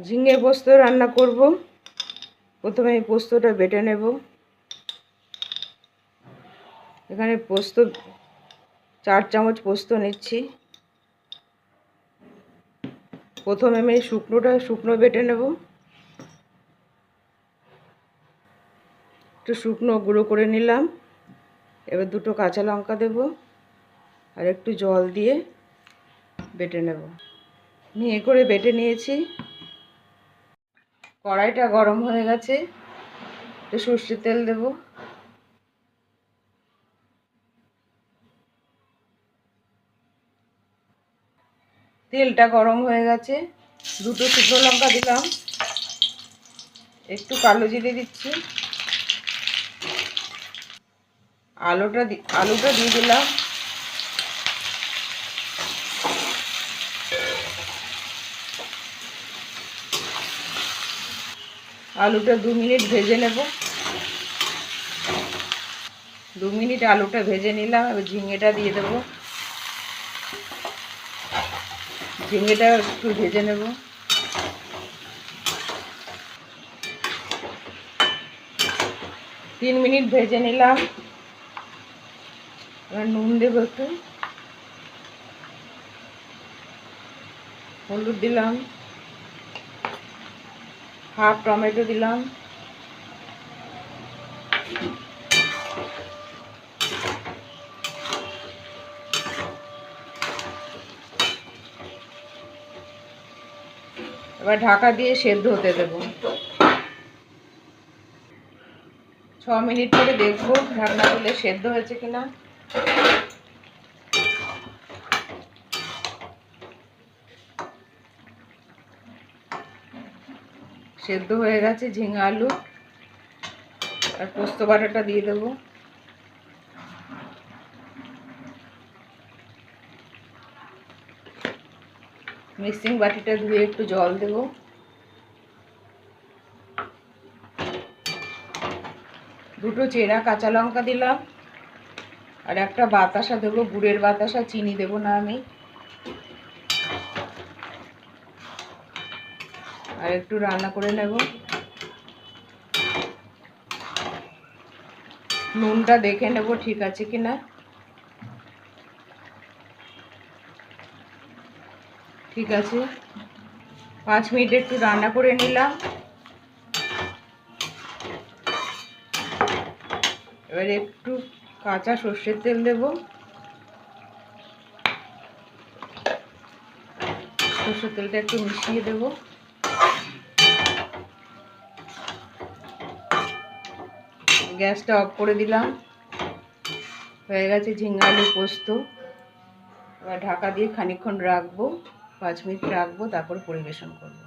ঝিঙে পোস্ত রান্না করব। প্রথমে আমি পোস্তটা বেটে নেব। এখানে পোস্ত 4 চামচ পোস্ত নিচ্ছি। প্রথমে আমি শুকনো বেটে নেব। একটু শুকনো গুঁড়ো করে নিলাম। এবার 2টো কাঁচা লঙ্কা দেব আর একটু জল দিয়ে বেটে নেব। মিহি করে বেটে নিয়েছি। কড়াইটা গরম হয়ে গেছে, একটু সর্ষের তেল দেব। তেলটা গরম হয়ে গেছে, 2টো শুকনো লঙ্কা দিলাম, একটু কালো জিরে দিচ্ছি, আলুটা দিয়ে দিলাম। আলুটা 2 মিনিট ভেজে নেব। 2 মিনিট আলুটা ভেজে নিলাম। এবার ঝিঙেটা দিয়ে দেবো। ঝিঙেটা একটু ভেজে নেব। 3 মিনিট ভেজে নিলাম। এবার নুন দেবো, একটু হলুদ দিলাম, হাফ টমেটো দিলাম, এবার ঢাকা দিয়ে সেদ্ধ হতে দেব। 6 মিনিট পরে দেখবো ঢাকনা খুলে সেদ্ধ হয়েছে কিনা। সেদ্ধ হয়ে গেছে ঝিঙে আলু। আর পোস্ত বাটাটা দিয়ে দেবো। মিক্সিং বাটিটা ধুয়ে একটু জল দেব। 2টো চেরা কাঁচা লঙ্কা দিলাম আর একটা বাতাসা দেবো, গুড়ের বাতাসা, চিনি দেব না আমি। আর একটু রান্না করে নেব। নুনটা দেখে নেব ঠিক আছে কিনা। ঠিক আছে। 5 মিনিট একটু রান্না করে নিলাম। এবার একটু কাঁচা সর্ষের তেল দেব। সর্ষের তেলটা একটু মিশিয়ে দেব। গ্যাসটা অফ করে দিলাম। হয়ে গেছে ঝিঙে আলু পোস্ত। এবার ঢাকা দিয়ে খানিকক্ষণ রাখবো, 5 মিনিট রাখবো, তারপর পরিবেশন করব।